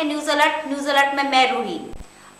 है news alert में मैं रूही।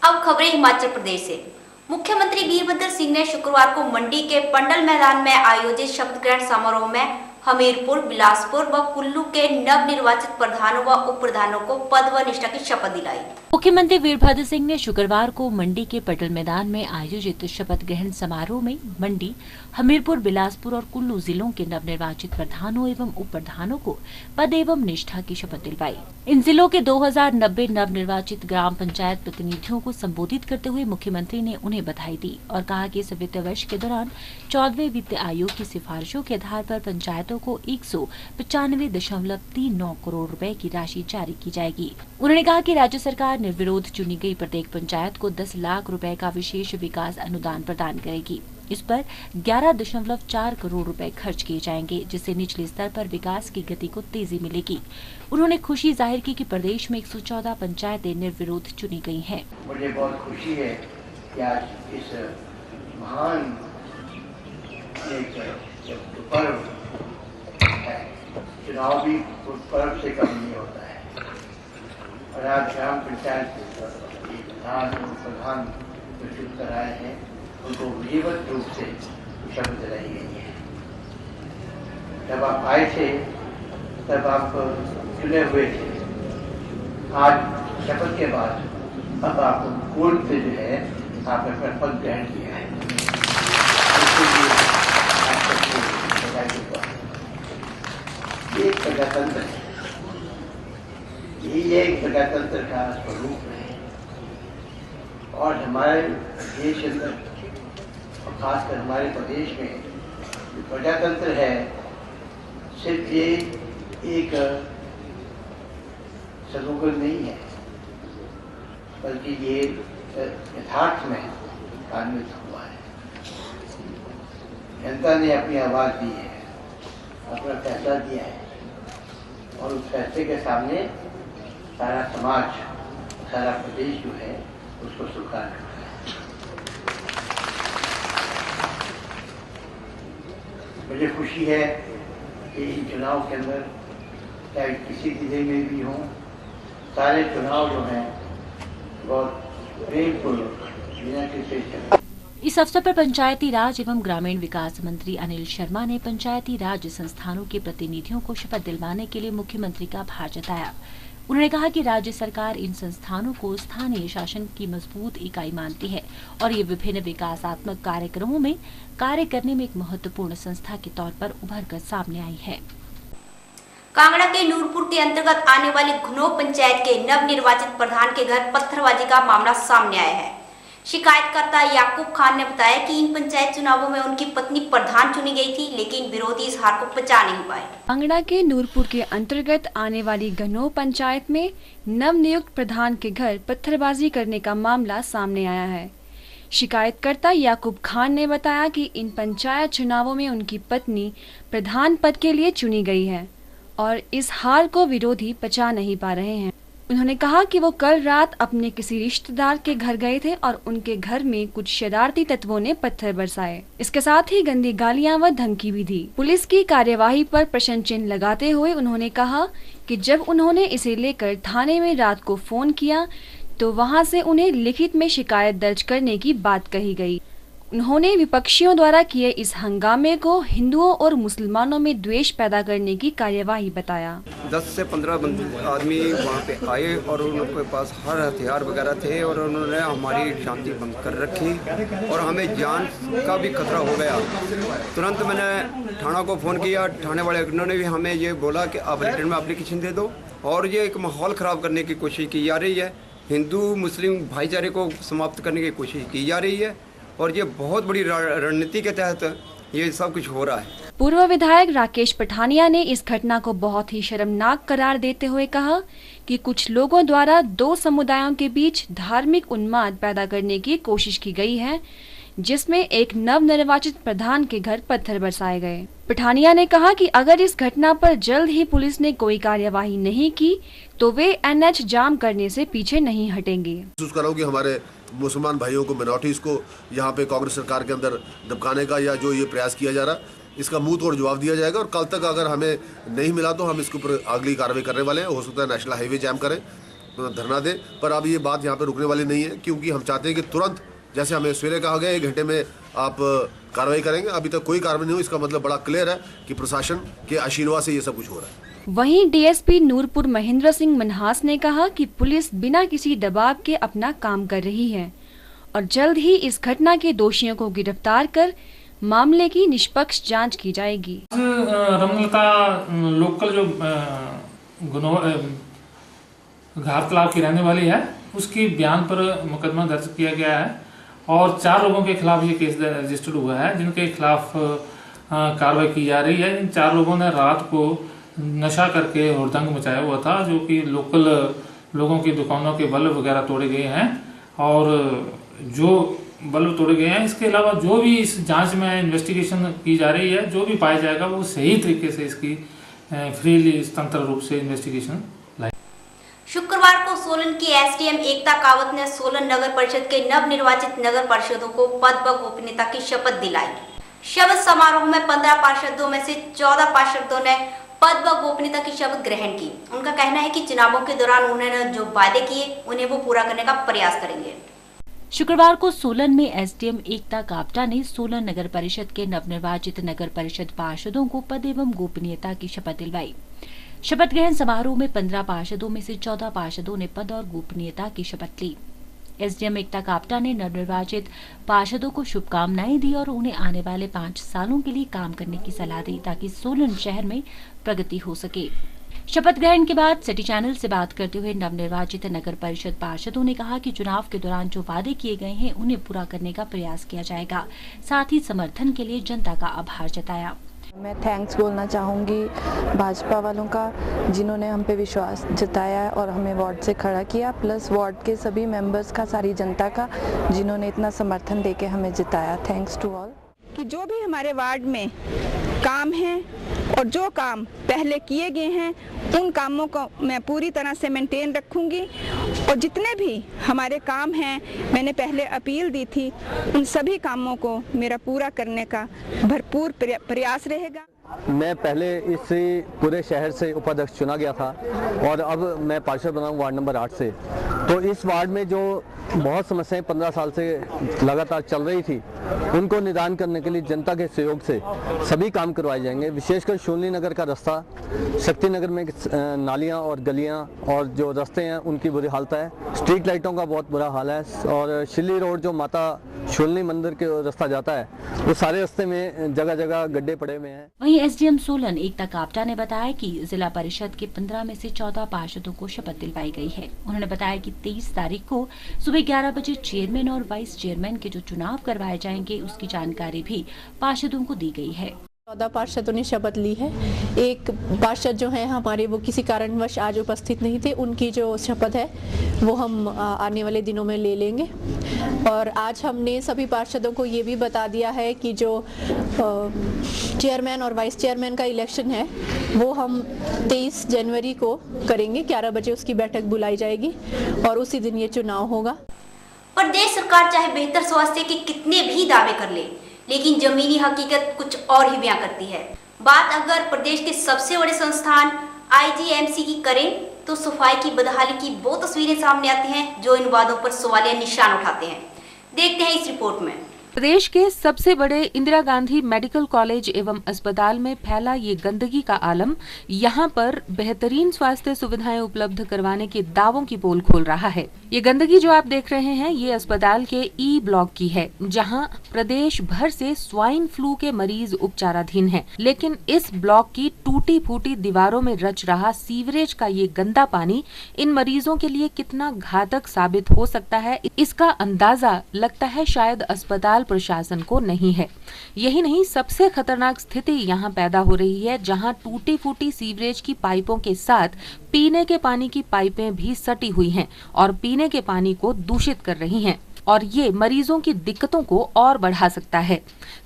अब खबरें हिमाचल प्रदेश से। मुख्यमंत्री वीरभद्र सिंह ने शुक्रवार को मंडी के पंडल मैदान में आयोजित शपथ ग्रहण समारोह में हमीरपुर, बिलासपुर व कुल्लू के नवनिर्वाचित प्रधानों व उप प्रधानों को पद व निष्ठा की शपथ दिलाई। मुख्यमंत्री वीरभद्र सिंह ने शुक्रवार को मंडी के पटल मैदान में आयोजित शपथ ग्रहण समारोह में मंडी, हमीरपुर, बिलासपुर और कुल्लू जिलों के नवनिर्वाचित प्रधानों एवं उप प्रधानों को पद एवं निष्ठा की शपथ दिलवाई। इन जिलों के 2090 नवनिर्वाचित ग्राम पंचायत प्रतिनिधियों को संबोधित करते हुए मुख्यमंत्री ने उन्हें बधाई दी और कहा कि इस वित्त वर्ष के दौरान 14वें वित्त आयोग की सिफारिशों के आधार पर पंचायतों को 195.39 करोड़ रुपए की राशि जारी की जाएगी। उन्होंने कहा कि राज्य सरकार निर्विरोध चुनी गई प्रत्येक पंचायत को 10 लाख रुपए का विशेष विकास अनुदान प्रदान करेगी। इस पर 11.4 करोड़ रुपए खर्च किए जाएंगे, जिससे निचले स्तर पर विकास की गति को तेजी मिलेगी। उन्होंने खुशी जाहिर की कि प्रदेश में 114 पंचायतें निर्विरोध चुनी गई हैं। मुझे बहुत खुशी है कि आज इस महान पर्व है, चुनाव भी उस पर्व से कम नहीं होता है और आज ग्राम पंचायत प्रधान जो चुन कर आए हैं उनको विधिवत रूप से शपथ दिलाई गई है। जब आप आए थे तब आप चुने हुए थे, आज शपथ के बाद अब आप कोर्ट से जो है आपने अपना पद ग्रहण किया है। ये एक प्रजातंत्र है, ये एक प्रजातंत्र का स्वरूप है और हमारे देश के अंदर और खासकर हमारे प्रदेश में जो प्रजातंत्र है सिर्फ ये एक स्लोगन नहीं है, बल्कि ये यथार्थ में कार्यान्वित हुआ है। जनता ने अपनी आवाज दी है, अपना फैसला दिया है और उस फैसले के सामने सारा समाज, सारा प्रदेश जो है उसको स्वीकार करता है। मुझे खुशी है कि इन चुनाव के अंदर चाहे किसी जिले में भी हों, सारे चुनाव जो हैं बहुत प्रेमपूर्वक बिना किसी इस अवसर पर पंचायती राज एवं ग्रामीण विकास मंत्री अनिल शर्मा ने पंचायती राज संस्थानों के प्रतिनिधियों को शपथ दिलवाने के लिए मुख्यमंत्री का आभार जताया। उन्होंने कहा कि राज्य सरकार इन संस्थानों को स्थानीय शासन की मजबूत इकाई मानती है और ये विभिन्न विकासात्मक कार्यक्रमों में कार्य करने में एक महत्वपूर्ण संस्था के तौर पर उभर कर सामने आई है। कांगड़ा के नूरपुर के अंतर्गत आने वाली घुनो पंचायत के नवनिर्वाचित प्रधान के घर पत्थरबाजी का मामला सामने आया है। शिकायतकर्ता याकूब खान ने बताया कि इन पंचायत चुनावों में उनकी पत्नी प्रधान चुनी गई थी, लेकिन विरोधी इस हार को पचा नहीं पाए। कांगड़ा के नूरपुर के अंतर्गत आने वाली घनो पंचायत में नवनियुक्त प्रधान के घर पत्थरबाजी करने का मामला सामने आया है। शिकायतकर्ता याकूब खान ने बताया कि इन पंचायत चुनावों में उनकी पत्नी प्रधान पद के लिए चुनी गई है और इस हार को विरोधी पचा नहीं पा रहे हैं। उन्होंने कहा कि वो कल रात अपने किसी रिश्तेदार के घर गए थे और उनके घर में कुछ शरारती तत्वों ने पत्थर बरसाए। इसके साथ ही गंदी गालियां व धमकी भी दी। पुलिस की कार्यवाही पर प्रश्न चिन्ह लगाते हुए उन्होंने कहा कि जब उन्होंने इसे लेकर थाने में रात को फोन किया तो वहां से उन्हें लिखित में शिकायत दर्ज करने की बात कही गई। उन्होंने विपक्षियों द्वारा किए इस हंगामे को हिंदुओं और मुसलमानों में द्वेष पैदा करने की कार्यवाही बताया। 10 से 15 आदमी वहाँ पे आए और उनके पास हर हथियार वगैरह थे और उन्होंने हमारी शांति भंग कर रखी और हमें जान का भी खतरा हो गया। तुरंत मैंने थाना को फ़ोन किया। थाने वाले उन्होंने भी हमें ये बोला कि आप रिटर्न में एप्लीकेशन दे दो और ये एक माहौल ख़राब करने की कोशिश की जा रही है। हिंदू मुस्लिम भाईचारे को समाप्त करने की कोशिश की जा रही है और ये बहुत बड़ी रणनीति के तहत ये सब कुछ हो रहा है। पूर्व विधायक राकेश पठानिया ने इस घटना को बहुत ही शर्मनाक करार देते हुए कहा कि कुछ लोगों द्वारा दो समुदायों के बीच धार्मिक उन्माद पैदा करने की कोशिश की गई है, जिसमें एक नवनिर्वाचित प्रधान के घर पत्थर बरसाए गए। पठानिया ने कहा कि अगर इस घटना पर जल्द ही पुलिस ने कोई कार्यवाही नहीं की तो वे एनएच जाम करने से पीछे नहीं हटेंगे। महसूस कर रहा हूं कि हमारे मुसलमान भाइयों को, मिनॉरिटीज को यहाँ पे कांग्रेस सरकार के अंदर दबकाने का या जो ये प्रयास किया जा रहा, इसका मुंह तोड़ जवाब दिया जाएगा और कल तक अगर हमें नहीं मिला तो हम इसके ऊपर अगली कार्रवाई करने वाले हैं। हो सकता है नेशनल हाईवे जैम करें धरना दें, पर अब ये बात यहाँ पे रुकने वाली नहीं है, क्योंकि हम चाहते हैं कि तुरंत, जैसे हमें सवेरे कहा गया 1 घंटे में आप कार्रवाई करेंगे, अभी तक कोई कार्रवाई नहीं हुई। इसका मतलब बड़ा क्लियर है कि प्रशासन के आशीर्वाद से ये सब कुछ हो रहा है। वहीं डीएसपी नूरपुर महेंद्र सिंह मनहास ने कहा कि पुलिस बिना किसी दबाव के अपना काम कर रही है और जल्द ही इस घटना के दोषियों को गिरफ्तार कर मामले की निष्पक्ष जांच की जाएगी। रमलता लोकल जो घाट तालाब की रहने वाली है, उसकी बयान पर मुकदमा दर्ज किया गया है और 4 लोगों के खिलाफ ये केस रजिस्टर्ड हुआ है, जिनके खिलाफ कार्रवाई की जा रही है। इन 4 लोगों ने रात को नशा करके हुड़दंग मचाया हुआ था, जो कि लोकल लोगों की दुकानों के बल्ब वगैरह तोड़े गए हैं और जो बल्ब तोड़े गए हैं, इसके अलावा जो भी इस जांच में इन्वेस्टिगेशन की जा रही है, जो भी पाया जाएगा वो सही तरीके से इसकी फ्रीली स्वतंत्र रूप से इन्वेस्टिगेशन। शुक्रवार को सोलन की एसडीएम एकता कावत ने सोलन नगर परिषद के नवनिर्वाचित नगर पार्षदों को पद व गोपनीयता की शपथ दिलाई। शपथ समारोह में 15 पार्षदों में से 14 पार्षदों ने पद व गोपनीयता की शपथ ग्रहण की। उनका कहना है कि चुनावों के दौरान उन्होंने जो वादे किए उन्हें वो पूरा करने का प्रयास करेंगे। शुक्रवार को सोलन में एसडीएम एकता कापटा ने सोलन नगर परिषद के नवनिर्वाचित नगर परिषद पार्षदों को पद एवं गोपनीयता की शपथ दिलवाई। शपथ ग्रहण समारोह में 15 पार्षदों में से 14 पार्षदों ने पद और गोपनीयता की शपथ ली। एसडीएम एकता कापटा ने नवनिर्वाचित पार्षदों को शुभकामनाएं दी और उन्हें आने वाले 5 सालों के लिए काम करने की सलाह दी, ताकि सोलन शहर में प्रगति हो सके। शपथ ग्रहण के बाद सिटी चैनल से बात करते हुए नवनिर्वाचित नगर परिषद पार्षदों ने कहा कि चुनाव के दौरान जो वादे किए गए हैं उन्हें पूरा करने का प्रयास किया जाएगा। साथ ही समर्थन के लिए जनता का आभार जताया। मैं थैंक्स बोलना चाहूँगी भाजपा वालों का, जिन्होंने हम पे विश्वास जताया और हमें वार्ड से खड़ा किया, प्लस वार्ड के सभी मेंबर्स का, सारी जनता का, जिन्होंने इतना समर्थन देके हमें जिताया। Thanks to all. कि जो भी हमारे वार्ड में काम हैं और जो काम पहले किए गए हैं उन कामों को मैं पूरी तरह से मेंटेन रखूंगी और जितने भी हमारे काम हैं, मैंने पहले अपील दी थी, उन सभी कामों को मेरा पूरा करने का भरपूर प्रयास रहेगा। मैं पहले इस पूरे शहर से उपाध्यक्ष चुना गया था और अब मैं पार्षद बना हूँ वार्ड नंबर 8 से। तो इस वार्ड में जो बहुत समस्याएं 15 साल से लगातार चल रही थी, उनको निदान करने के लिए जनता के सहयोग से सभी काम करवाए जाएंगे। विशेषकर शोलनी नगर का रास्ता, शक्ति नगर में नालियां और गलियां और जो रास्ते हैं उनकी बुरी हालत है, स्ट्रीट लाइटों का बहुत बुरा हाल है और शिल्ली रोड जो माता शोलनी मंदिर के रास्ता जाता है, वो सारे रास्ते में जगह जगह गड्ढे पड़े हुए हैं। वहीं एसडीएम सोलन एकता कापटा ने बताया कि जिला परिषद के 15 में से 14 पार्षदों को शपथ दिलवाई गई है। उन्होंने बताया कि 23 तारीख को सुबह 11 बजे चेयरमैन और वाइस चेयरमैन के जो चुनाव करवाए जाएंगे उसकी जानकारी भी पार्षदों को दी गई है। 14 पार्षदों ने शपथ ली है। एक पार्षद जो है हमारे, वो किसी कारणवश आज उपस्थित नहीं थे, उनकी जो शपथ है वो हम आने वाले दिनों में ले लेंगे। और आज हमने सभी पार्षदों को ये भी बता दिया है कि जो चेयरमैन और वाइस चेयरमैन का इलेक्शन है वो हम 23 जनवरी को करेंगे। 11 बजे उसकी बैठक बुलाई जाएगी और उसी दिन ये चुनाव होगा। प्रदेश सरकार चाहे बेहतर स्वास्थ्य के कितने भी दावे कर ले, लेकिन जमीनी हकीकत कुछ और ही बयां करती है। बात अगर प्रदेश के सबसे बड़े संस्थान आईजीएमसी की करें तो सफाई की बदहाली की वो तस्वीरें सामने आती हैं जो इन वादों पर सवालिया निशान उठाते हैं। देखते हैं इस रिपोर्ट में। प्रदेश के सबसे बड़े इंदिरा गांधी मेडिकल कॉलेज एवं अस्पताल में फैला ये गंदगी का आलम यहां पर बेहतरीन स्वास्थ्य सुविधाएं उपलब्ध करवाने के दावों की पोल खोल रहा है। ये गंदगी जो आप देख रहे हैं ये अस्पताल के ई ब्लॉक की है, जहां प्रदेश भर से स्वाइन फ्लू के मरीज उपचाराधीन हैं। लेकिन इस ब्लॉक की टूटी फूटी दीवारों में रच रहा सीवरेज का ये गंदा पानी इन मरीजों के लिए कितना घातक साबित हो सकता है, इसका अंदाजा लगता है शायद अस्पताल प्रशासन को नहीं है। यही नहीं, सबसे खतरनाक स्थिति यहाँ पैदा हो रही है जहाँ टूटी फूटी सीवरेज की पाइपों के साथ पीने के पानी की पाइपें भी सटी हुई हैं और पीने के पानी को दूषित कर रही हैं और ये मरीजों की दिक्कतों को और बढ़ा सकता है।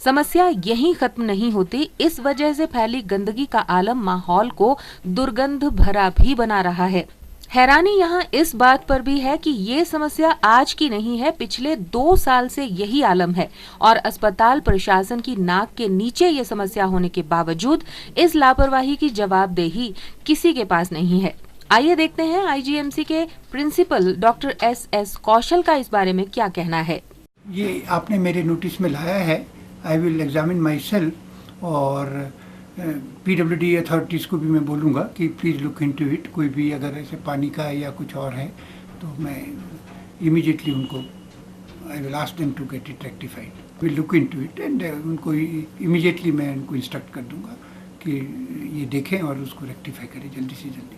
समस्या यहीं खत्म नहीं होती, इस वजह से फैली गंदगी का आलम माहौल को दुर्गंध भरा भी बना रहा है। हैरानी यहाँ इस बात पर भी है कि ये समस्या आज की नहीं है, पिछले 2 साल से यही आलम है और अस्पताल प्रशासन की नाक के नीचे ये समस्या होने के बावजूद इस लापरवाही की जवाबदेही किसी के पास नहीं है। आइए देखते हैं आईजीएमसी के प्रिंसिपल डॉक्टर एस कौशल का इस बारे में क्या कहना है। ये आपने मेरे नोटिस में लाया है, I will examine my self, और पीडब्ल्यूडी अथॉरिटीज़ को भी मैं बोलूँगा कि प्लीज़ लुक इनटू इट। कोई भी अगर ऐसे पानी का या कुछ और है तो मैं इमीडिएटली उनको I will ask them to get it rectified, will look into it and उनको इमीडिएटली मैं उनको इंस्ट्रक्ट कर दूँगा कि ये देखें और उसको रेक्टिफाई करें जल्दी से जल्दी।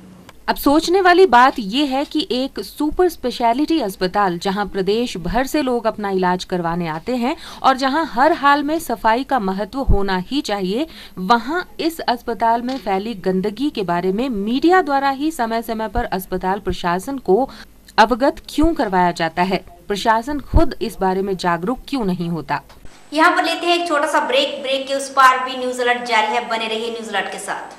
अब सोचने वाली बात ये है कि एक सुपर स्पेशलिटी अस्पताल जहां प्रदेश भर से लोग अपना इलाज करवाने आते हैं और जहां हर हाल में सफाई का महत्व होना ही चाहिए, वहां इस अस्पताल में फैली गंदगी के बारे में मीडिया द्वारा ही समय समय पर अस्पताल प्रशासन को अवगत क्यों करवाया जाता है? प्रशासन खुद इस बारे में जागरूक क्यों नहीं होता? यहाँ पर लेते हैं एक छोटा सा ब्रेक के उस पार भी न्यूज अलर्ट जारी है, बने रहिए न्यूज अलर्ट के साथ।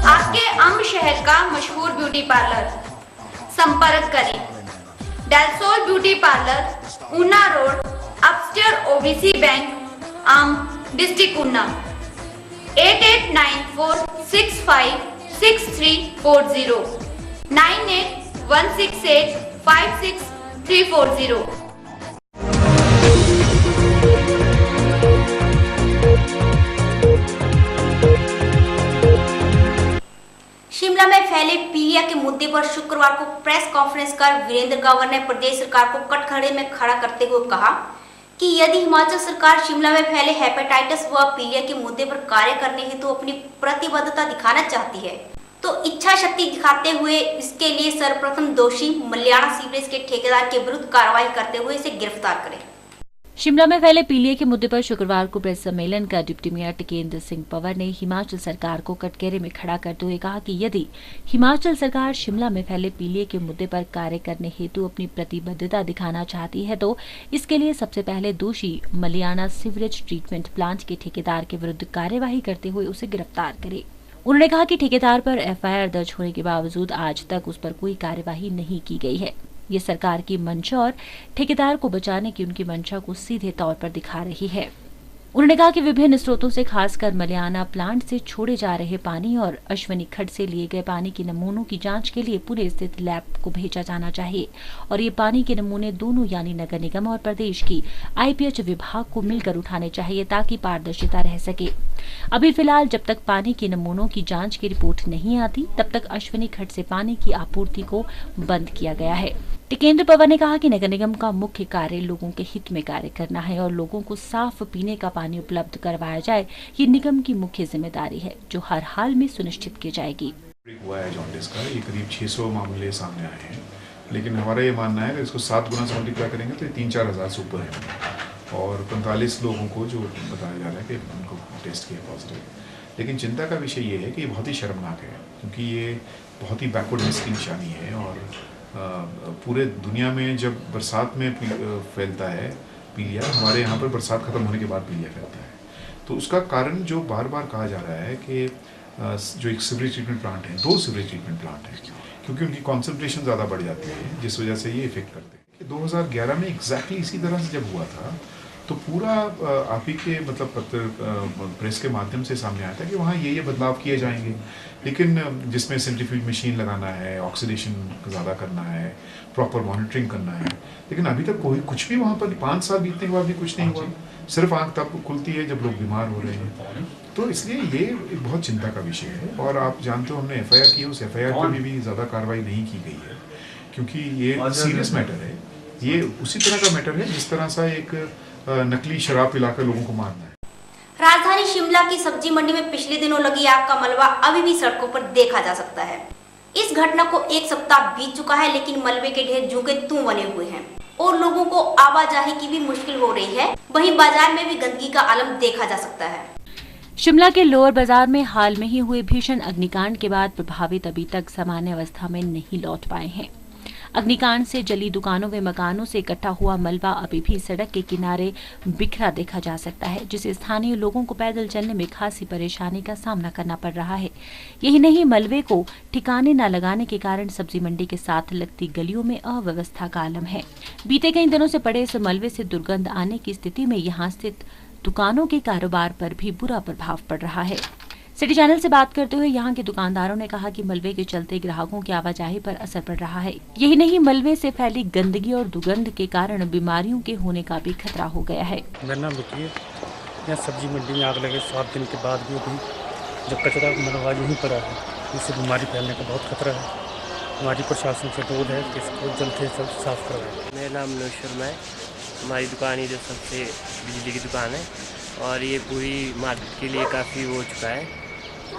आपके अंब शहर का मशहूर ब्यूटी पार्लर, संपर्क करें Delsol beauty parlour, Una road, upstair OBC bank, Amb, district Una. 8894656340, 9816856340। Shimla में फैले पीलिया के मुद्दे पर शुक्रवार को प्रेस कॉन्फ्रेंस कर वीरेंद्र कंवर ने प्रदेश सरकार को कटघरे में खड़ा करते हुए कहा कि यदि हिमाचल सरकार शिमला में फैले हेपेटाइटिस व पीलिया के मुद्दे पर कार्य करने हेतु अपनी प्रतिबद्धता दिखाना चाहती है तो इच्छा शक्ति दिखाते हुए इसके लिए सर्वप्रथम दोषी मल्याणा सीवरेज के ठेकेदार के विरुद्ध कार्रवाई करते हुए इसे गिरफ्तार करें। शिमला में फैले पीलिया के मुद्दे पर शुक्रवार को प्रेस सम्मेलन का डिप्टी मेयर टिकेंद्र सिंह पंवर ने हिमाचल सरकार को कटघरे में खड़ा करते हुए कहा कि यदि हिमाचल सरकार शिमला में फैले पीलिया के मुद्दे पर कार्य करने हेतु अपनी प्रतिबद्धता दिखाना चाहती है तो इसके लिए सबसे पहले दोषी मल्याणा सीवरेज ट्रीटमेंट प्लांट के ठेकेदार के विरुद्ध कार्यवाही करते हुए उसे गिरफ्तार करे। उन्होंने कहा कि ठेकेदार पर एफआईआर दर्ज होने के बावजूद आज तक उस पर कोई कार्यवाही नहीं की गई है। ये सरकार की मंशा और ठेकेदार को बचाने की उनकी मंशा को सीधे तौर पर दिखा रही है। उन्होंने कहा कि विभिन्न स्रोतों से खासकर मल्याणा प्लांट से छोड़े जा रहे पानी और अश्वनी खड्ड से लिए गए पानी के नमूनों की जांच के लिए पुणे स्थित लैब को भेजा जाना चाहिए और ये पानी के नमूने दोनों यानी नगर निगम और प्रदेश की आईपीएच विभाग को मिलकर उठाने चाहिए ताकि पारदर्शिता रह सके। अभी फिलहाल जब तक पानी के नमूनों की जांच की रिपोर्ट नहीं आती तब तक अश्वनी खड्ड से पानी की आपूर्ति को बंद किया गया है। टिकेंद्र पवार ने कहा कि नगर निगम का मुख्य कार्य लोगों के हित में कार्य करना है और लोगों को साफ पीने का पानी उपलब्ध करवाया जाए, ये निगम की मुख्य जिम्मेदारी है जो हर हाल में सुनिश्चित की जाएगी। हुआ है जॉन्डिस का, ये करीब 600 मामले सामने आए हैं, लेकिन हमारा ये मानना है कि इसको 7 गुना से मल्टीप्लाई करेंगे तो 3-4 हज़ार से ऊपर है और 45 लोगों को जो बताया जा रहा है कि उनको टेस्ट किया पॉजिटिव। लेकिन चिंता का विषय ये है कि ये बहुत ही शर्मनाक है क्योंकि ये बहुत ही बैकवर्डनेस की निशानी है और पूरे दुनिया में जब बरसात में फैलता है पीलिया, हमारे यहाँ पर बरसात खत्म होने के बाद पीलिया फैलता है। तो उसका कारण जो बार बार कहा जा रहा है कि जो एक सीवरेज ट्रीटमेंट प्लांट है, 2 सीवरेज ट्रीटमेंट प्लांट हैं क्योंकि उनकी कॉन्सेंट्रेशन ज़्यादा बढ़ जाती है जिस वजह से ये इफेक्ट करते हैं। 2011 में एग्जैक्टली इसी तरह से जब हुआ था तो पूरा आप ही के मतलब पत्र प्रेस के माध्यम से सामने आया था कि वहाँ ये बदलाव किए जाएंगे, लेकिन जिसमें सेंट्रीफ्यूज मशीन लगाना है, ऑक्सीडेशन ज़्यादा करना है, प्रॉपर मॉनिटरिंग करना है, लेकिन अभी तक कोई कुछ भी वहाँ पर 5 साल बीतने के बाद भी कुछ नहीं हुआ। सिर्फ आँख तब खुलती है जब लोग बीमार हो रहे हैं। तो इसलिए ये बहुत चिंता का विषय है और आप जानते हो हमने FIR की, उस FIR पर भी ज़्यादा कार्रवाई नहीं की गई है क्योंकि ये सीरियस मैटर है। ये उसी तरह का मैटर है जिस तरह सा एक नकली शराब पिलाकर लोगों को मारना है। राजधानी शिमला की सब्जी मंडी में पिछले दिनों लगी आग का मलबा अभी भी सड़कों पर देखा जा सकता है। इस घटना को 1 सप्ताह बीत चुका है लेकिन मलबे के ढेर जूं के त्यों बने हुए हैं और लोगों को आवाजाही की भी मुश्किल हो रही है। वहीं बाजार में भी गंदगी का आलम देखा जा सकता है। शिमला के लोअर बाजार में हाल में ही हुए भीषण अग्निकांड के बाद प्रभावित अभी तक सामान्य अवस्था में नहीं लौट पाए हैं। अग्निकांड से जली दुकानों व मकानों से इकट्ठा हुआ मलबा अभी भी सड़क के किनारे बिखरा देखा जा सकता है, जिससे स्थानीय लोगों को पैदल चलने में खासी परेशानी का सामना करना पड़ रहा है। यही नहीं, मलबे को ठिकाने न लगाने के कारण सब्जी मंडी के साथ लगती गलियों में अव्यवस्था का आलम है। बीते कई दिनों से पड़े इस मलबे से दुर्गंध आने की स्थिति में यहाँ स्थित दुकानों के कारोबार पर भी बुरा प्रभाव पड़ रहा है। सिटी चैनल से बात करते हुए यहाँ के दुकानदारों ने कहा कि मलबे के चलते ग्राहकों की आवाजाही पर असर पड़ रहा है। यही नहीं, मलबे से फैली गंदगी और दुर्गंध के कारण बीमारियों के होने का भी खतरा हो गया है। मेरा नाम विकी है। यहाँ सब्जी मंडी में आग लगे 7 दिन के बाद भी अभी जब कचरा मलबा यहीं पड़ा है, इससे बीमारी फैलने का बहुत खतरा है। हमारी प्रशासन से अनुरोध है कि इसको जल्द से जल्द साफ करवाएं। मेरा नाम मनोज शर्मा है। हमारी दुकान ही जो सबसे बिजली की दुकान है और ये पूरी मार्केट के लिए काफ़ी वो हो चुका है।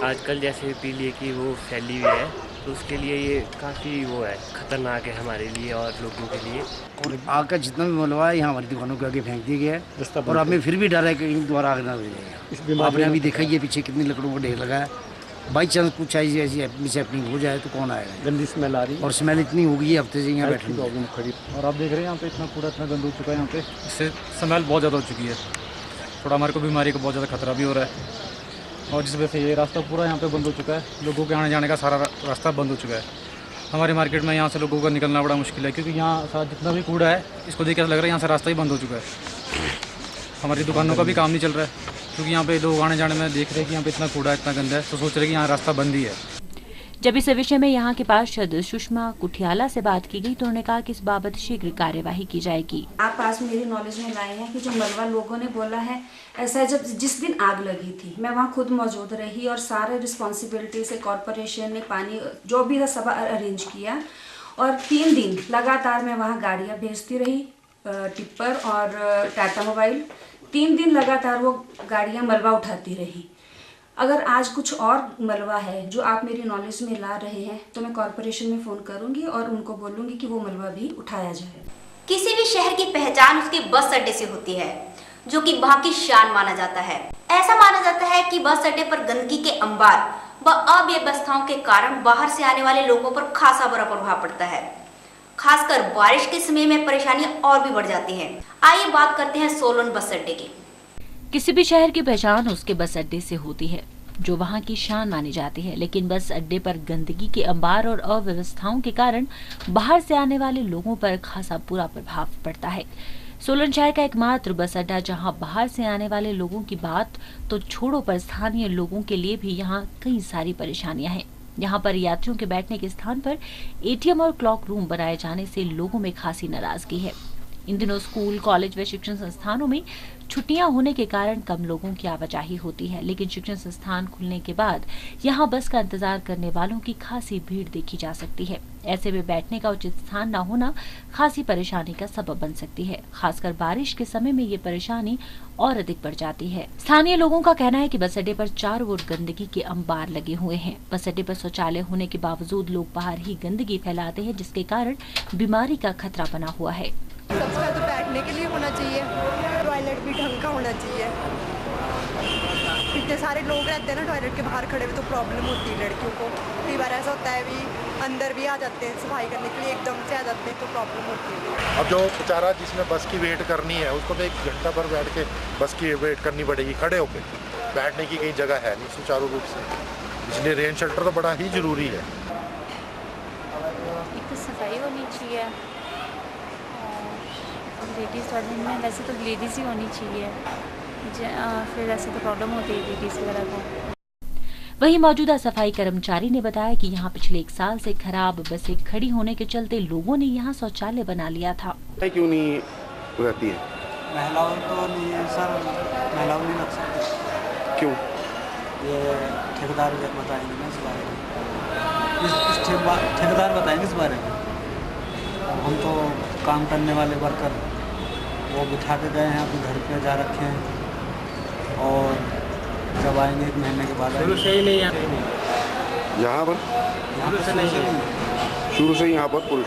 आजकल जैसे पीलिया की वो फैली हुई है तो उसके लिए ये काफ़ी वो है, खतरनाक है हमारे लिए और लोगों के लिए। और आग का जितना भी मलबा है यहाँ हमारी दुकानों के आगे फेंक दिया गया है और हमें फिर भी डर है कि दोबारा आग ना लग जाएगा। आपने अभी देखा ही है पीछे कितनी लकड़ों को ढेर लगा है। बाई चांस कुछ ऐसी मिसहैपनिंग हो जाए तो कौन आएगा। गंदी स्मेल आ रही है और स्मेल इतनी हो गई है हफ्ते से यहाँ बैठे और आप देख रहे हैं यहाँ पे इतना कूड़ा इतना गंदा हो चुका है। यहाँ पे इससे स्मेल बहुत ज़्यादा हो चुकी है। थोड़ा हमारे को बीमारी का बहुत ज़्यादा खतरा भी हो रहा है और जिस वजह से ये रास्ता पूरा यहाँ पे बंद हो चुका है। लोगों के आने जाने का सारा रास्ता बंद हो चुका है। हमारी मार्केट में यहाँ से लोगों का निकलना बड़ा मुश्किल है क्योंकि यहाँ सारा जितना भी कूड़ा है इसको देख के ऐसा लग रहा है यहाँ से रास्ता ही बंद हो चुका है। हमारी दुकानों का भी काम नहीं चल रहा है क्योंकि यहाँ पे लोग आने जाने में देख रहे हैं कि यहाँ पे इतना कूड़ा इतना गंदा है तो सोच रहे हैं कि यहाँ रास्ता बंद ही है। जब इस विषय में यहाँ के पार्षद सुषमा कुठियाला से बात की गई तो उन्होंने कहा कि इस बाबत शीघ्र कार्यवाही की जाएगी। आप पास मेरी नॉलेज में लाए हैं कि जो मलबा लोगों ने बोला है ऐसा है, जब जिस दिन आग लगी थी मैं वहाँ खुद मौजूद रही और सारे रिस्पॉन्सिबिलिटी से कॉरपोरेशन ने पानी जो भी था सब अरेंज किया और 3 दिन लगातार मैं वहाँ गाड़ियाँ भेजती रही, टिप्पर और टाटा मोबाइल। 3 दिन लगातार वो गाड़ियाँ मलबा उठाती रही। अगर आज कुछ और मलबा है जो आप मेरी नॉलेज में ला रहे हैं तो मैं कॉरपोरेशन में फ़ोन करूंगी और उनको बोलूंगी कि वो मलबा भी उठाया जाए। किसी भी शहर की पहचान उसके बस अड्डे से होती है जो कि वहाँ की शान माना जाता है। ऐसा माना जाता है कि बस अड्डे पर गंदगी के अंबार व अव्यवस्थाओं के कारण बाहर से आने वाले लोगों पर खासा बुरा प्रभाव पड़ता है। खासकर बारिश के समय में परेशानी और भी बढ़ जाती है। आइए बात करते हैं सोलन बस अड्डे की। किसी भी शहर की पहचान उसके बस अड्डे से होती है जो वहां की शान मानी जाती है, लेकिन बस अड्डे पर गंदगी के अंबार और अव्यवस्थाओं के कारण बाहर से आने वाले लोगों पर खासा बुरा प्रभाव पड़ता है। सोलन शहर का एकमात्र बस अड्डा जहां बाहर से आने वाले लोगों की बात तो छोड़ो पर स्थानीय लोगों के लिए भी यहां कई सारी परेशानियां हैं। यहाँ पर यात्रियों के बैठने के स्थान पर ATM और क्लॉक रूम बनाए जाने से लोगों में खासी नाराजगी है। इन दिनों स्कूल, कॉलेज व शिक्षण संस्थानों में छुट्टियां होने के कारण कम लोगों की आवाजाही होती है, लेकिन शिक्षण संस्थान खुलने के बाद यहां बस का इंतजार करने वालों की खासी भीड़ देखी जा सकती है। ऐसे में बैठने का उचित स्थान न होना खासी परेशानी का सबब बन सकती है। खासकर बारिश के समय में ये परेशानी और अधिक बढ़ जाती है। स्थानीय लोगों का कहना है कि बस अड्डे पर चारों ओर गंदगी के अंबार लगे हुए हैं। बस अड्डे पर शौचालय होने के बावजूद लोग बाहर ही गंदगी फैलाते हैं, जिसके कारण बीमारी का खतरा बना हुआ है। सबका तो बैठने के लिए होना चाहिए, टॉयलेट भी ढंग का होना चाहिए। इतने सारे लोग रहते हैं ना टॉयलेट के बाहर खड़े हुए, तो प्रॉब्लम होती है लड़कियों को। कई बार ऐसा होता है भी अंदर भी आ जाते हैं सफाई करने के लिए, एकदम से आ जाते हैं तो प्रॉब्लम होती है। अब जो बेचारा जिसने बस की वेट करनी है उसको तो 1 घंटा भर बैठ के बस की वेट करनी पड़ेगी खड़े होकर। बैठने की कहीं जगह है नहीं सुचारू रूप से, इसलिए रेन शेल्टर तो बड़ा ही ज़रूरी है। एक तो सफाई होनी चाहिए, लेडीज़ टॉयलेट में वैसे तो लेडीज़ ही होनी चाहिए, फिर ऐसे तो प्रॉब्लम होती है लेडीज़ वगैरह को। वहीं मौजूदा सफाई कर्मचारी ने बताया कि यहां पिछले 1 साल से खराब बसें खड़ी होने के चलते लोगों ने यहां शौचालय बना लिया था। क्यों नहीं रहती है? महिलाओं तो नहीं है सर, महिलाओं नहीं लग सकती। क्यों? ये ठेकेदार बताएंगे ना इस बारे में, ठेकेदार बताएंगे इस बारे में। हम तो काम करने वाले वर्कर वो बिठा के गए हैं, अपने घर पे जा रखे हैं और जब आएंगे 1 महीने के बाद। शुरू से ही नहीं यहाँ पर शुरू से यहाँ पर पुरुष।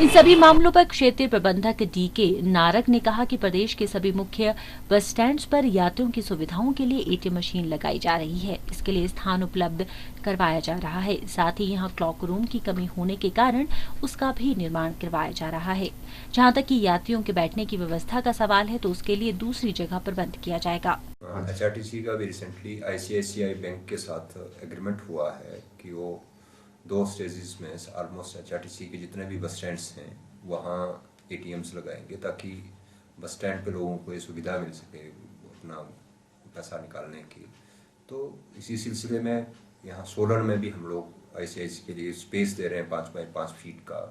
इन सभी मामलों पर क्षेत्रीय प्रबंधक DK नारक ने कहा कि प्रदेश के सभी मुख्य बस स्टैंड्स पर यात्रियों की सुविधाओं के लिए ATM मशीन लगाई जा रही है। इसके लिए स्थान उपलब्ध करवाया जा रहा है। साथ ही यहां क्लॉक रूम की कमी होने के कारण उसका भी निर्माण करवाया जा रहा है। जहां तक कि यात्रियों के बैठने की व्यवस्था का सवाल है तो उसके लिए दूसरी जगह प्रबंध किया जाएगा। HRTC का भी रिसेंटली ICICI बैंक के साथ एग्रीमेंट हुआ है कि वो 2 स्टेजेस में ऑलमोस्ट HRTC के जितने भी बस स्टैंड्स हैं वहाँ ATMs लगाएंगे, ताकि बस स्टैंड पे लोगों को ये सुविधा मिल सके अपना पैसा निकालने की। तो इसी सिलसिले में यहाँ सोलन में भी हम लोग ICICI के लिए स्पेस दे रहे हैं 5 बाई 5 फीट का।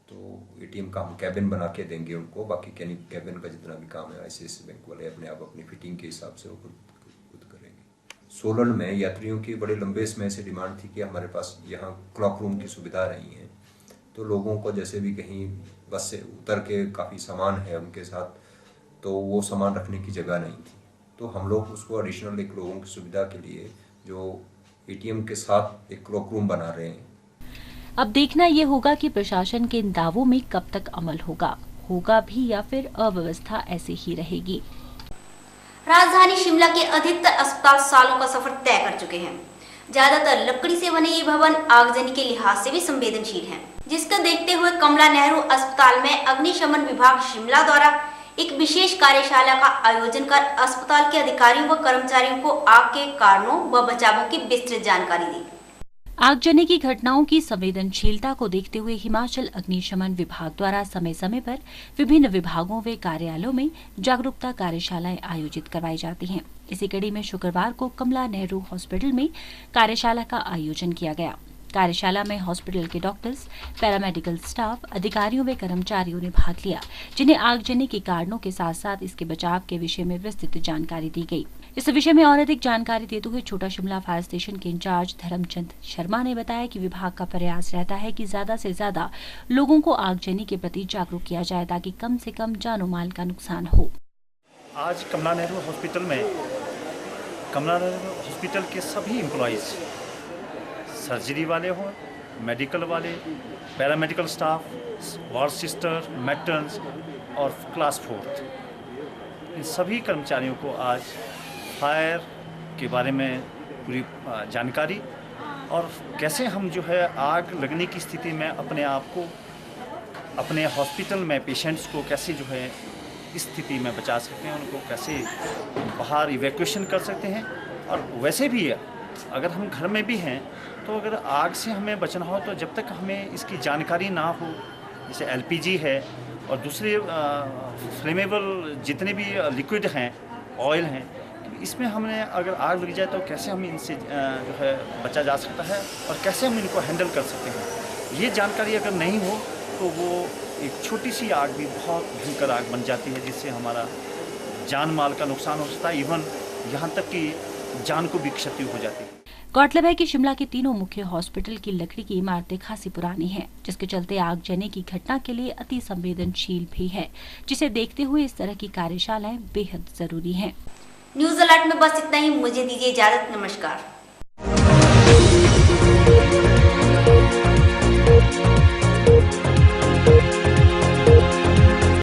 तो ATM का हम कैबिन बना के देंगे उनको, बाकी कैबिन का जितना भी काम है ICICI बैंक वाले अपने आप अपनी फिटिंग के हिसाब से वो खुद करेंगे। सोलन में यात्रियों की बड़े लंबे समय से डिमांड थी कि हमारे पास यहाँ क्लॉक रूम की सुविधा नहीं है, तो लोगों को जैसे भी कहीं बस से उतर के काफ़ी सामान है उनके साथ, तो वो सामान रखने की जगह नहीं थी। तो हम लोग उसको एडिशनल एक लोगों की सुविधा के लिए जो ATM के साथ एक क्लॉक रूम बना रहे हैं। अब देखना ये होगा कि प्रशासन के इन दावों में कब तक अमल होगा भी या फिर अव्यवस्था ऐसे ही रहेगी। राजधानी शिमला के अधिकतर अस्पताल सालों का सफर तय कर चुके हैं। ज्यादातर लकड़ी से बने ये भवन आगजनी के लिहाज से भी संवेदनशील हैं, जिसको देखते हुए कमला नेहरू अस्पताल में अग्निशमन विभाग शिमला द्वारा एक विशेष कार्यशाला का आयोजन कर अस्पताल के अधिकारियों व कर्मचारियों को आग के कारणों व बचावों की विस्तृत जानकारी दी। आगजनी की घटनाओं की संवेदनशीलता को देखते हुए हिमाचल अग्निशमन विभाग द्वारा समय समय पर विभिन्न विभागों व कार्यालयों में जागरूकता कार्यशालाएं आयोजित करवाई जाती हैं। इसी कड़ी में शुक्रवार को कमला नेहरू हॉस्पिटल में कार्यशाला का आयोजन किया गया। कार्यशाला में हॉस्पिटल के डॉक्टर्स, पैरामेडिकल स्टाफ, अधिकारियों व कर्मचारियों ने भाग लिया, जिन्हें आगजनी के कारणों के साथ साथ इसके बचाव के विषय में विस्तृत जानकारी दी गई। इस विषय में और अधिक जानकारी देते हुए छोटा शिमला फायर स्टेशन के इंचार्ज धर्मचंद शर्मा ने बताया कि विभाग का प्रयास रहता है कि ज्यादा से ज्यादा लोगों को आगजनी के प्रति जागरूक किया जाए, ताकि कम से कम जानो माल का नुकसान हो। आज कमला नेहरू हॉस्पिटल में कमला नेहरू हॉस्पिटल के सभी एम्प्लॉइज, सर्जरी वाले हों, मेडिकल वाले, पैरामेडिकल स्टाफ, वार्ड सिस्टर, मैटर्न्स और क्लास 4, इन सभी कर्मचारियों को आज फायर के बारे में पूरी जानकारी और कैसे हम जो है आग लगने की स्थिति में अपने आप को, अपने हॉस्पिटल में पेशेंट्स को कैसे जो है इस स्थिति में बचा सकते हैं, उनको कैसे बाहर इवैक्यूएशन कर सकते हैं। और वैसे भी अगर हम घर में भी हैं तो अगर आग से हमें बचना हो तो जब तक हमें इसकी जानकारी ना हो, जैसे LPG है और दूसरे फ्लेमेबल जितने भी लिक्विड हैं, ऑयल हैं, इसमें हमने अगर आग लग जाए तो कैसे हम इनसे जो है बचा जा सकता है और कैसे हम इनको हैंडल कर सकते हैं, ये जानकारी अगर नहीं हो तो वो एक छोटी सी आग भी बहुत भयंकर आग बन जाती है, जिससे हमारा जान माल का नुकसान हो सकता है, इवन यहाँ तक कि जान को भी क्षति हो जाती है। गौरतलब है कि शिमला के तीनों मुख्य हॉस्पिटल की लकड़ी की इमारतें खासी पुरानी हैं, जिसके चलते आगजनी की घटना के लिए अति संवेदनशील भी है, जिसे देखते हुए इस तरह की कार्यशालाएं बेहद जरूरी हैं। न्यूज अलर्ट में बस इतना ही। मुझे दीजिए इजाजत। नमस्कार।